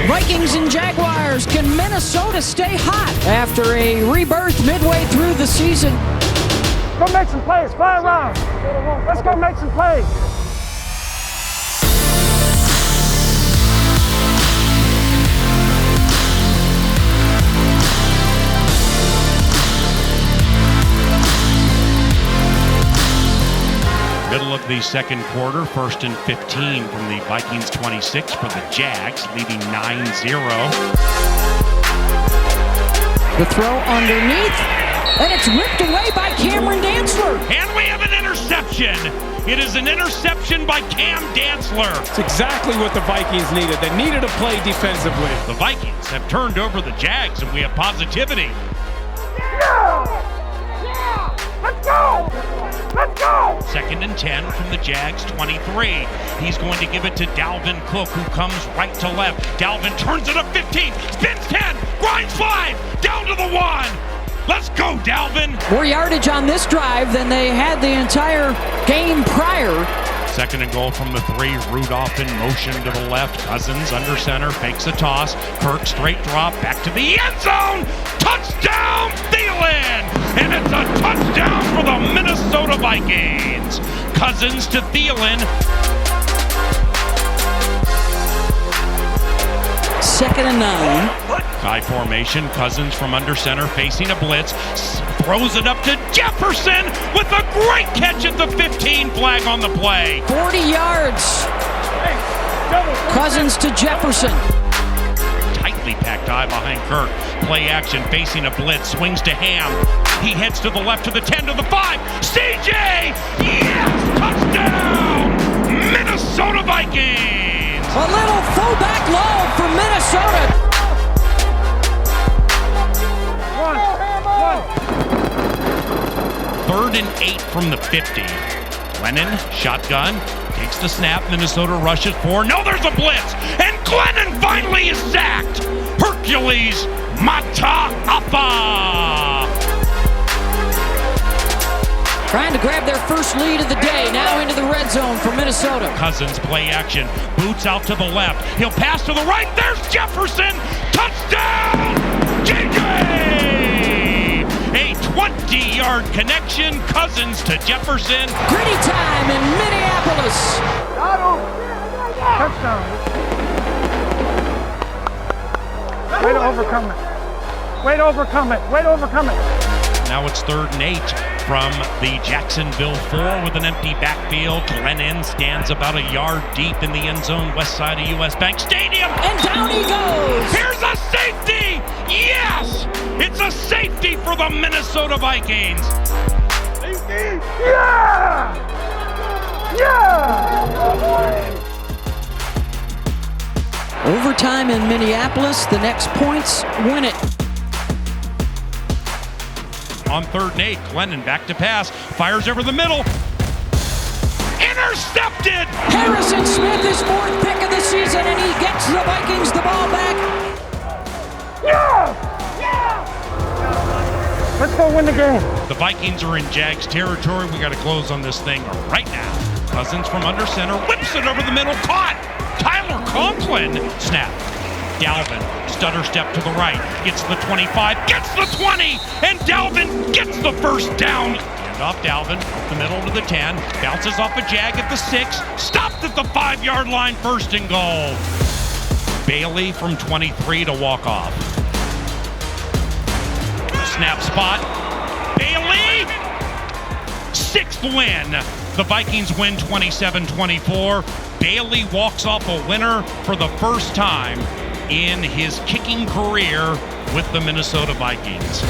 Vikings and Jaguars. Can Minnesota stay hot after a rebirth midway through the season? Go make some plays. Fly around. Let's go make some plays. Middle of the second quarter, 1st and 15 from the Vikings 26 for the Jags, leading 9-0. The throw underneath, and it's ripped away by Cameron Dantzler. And we have an interception. It is an interception by Cam Dantzler. It's exactly what the Vikings needed. They needed a play defensively. The Vikings have turned over the Jags, and we have positivity. Let's go! Let's go! 2nd and 10 from the Jags 23. He's going to give it to Dalvin Cook, who comes right to left. Dalvin turns it up 15, spins 10, grinds 5, down to the 1. Let's go, Dalvin. More yardage on this drive than they had the entire game prior. 2nd and goal from the 3. Rudolph in motion to the left. Cousins under center, fakes a toss. Kirk straight drop, back to the end zone. Touchdown, Thielen! And it's a touchdown for the Minnesota Vikings. Cousins to Thielen. 2nd and 9. High formation, Cousins from under center, facing a blitz. Throws it up to Jefferson with a great catch at the 15, flag on the play. 40 yards. Cousins to Jefferson. Tightly packed eye behind Kirk. Play action, facing a blitz, swings to Ham. He heads to the left to the 10 to the 5. CJ! Yes! Touchdown! Minnesota Vikings! A little fullback lob for Minnesota. 3rd and 8 from the 50. Glennon, shotgun, takes the snap. Minnesota rushes for. No, there's a blitz. And Glennon finally is sacked. Hercules Mata'afa. Trying to grab their first lead of the day. Now into the red zone for Minnesota. Cousins play action. Boots out to the left. He'll pass to the right. There's Jefferson. Touchdown! JJ! A 20-yard connection. Cousins to Jefferson. Gritty time in Minneapolis. Touchdown. Way to overcome it. Way to overcome it. Way to overcome it. Now it's 3rd and 8 from the Jacksonville 4 with an empty backfield. Glennon stands about a yard deep in the end zone, west side of US Bank Stadium. And down he goes. Here's a safety. Yes! It's a safety for the Minnesota Vikings. Yeah! Yeah! Overtime in Minneapolis. The next points win it. On 3rd and 8, Glennon back to pass, fires over the middle. Intercepted! Harrison Smith is 4th pick of the season, and he gets the Vikings the ball back. Yeah! Let's go win the game. The Vikings are in Jags territory. We got to close on this thing right now. Cousins from under center, whips it over the middle, caught! Tyler Conklin, snap. Dalvin, stutter step to the right, gets the 25, gets the 20, and Dalvin gets the first down. Hand off Dalvin, up the middle to the 10, bounces off a Jag at the 6, stopped at the 5-yard line, 1st and goal. Bailey from 23 to walk off. Snap spot, Bailey, 6th win. The Vikings win 27-24. Bailey walks off a winner for the first time in his kicking career with the Minnesota Vikings.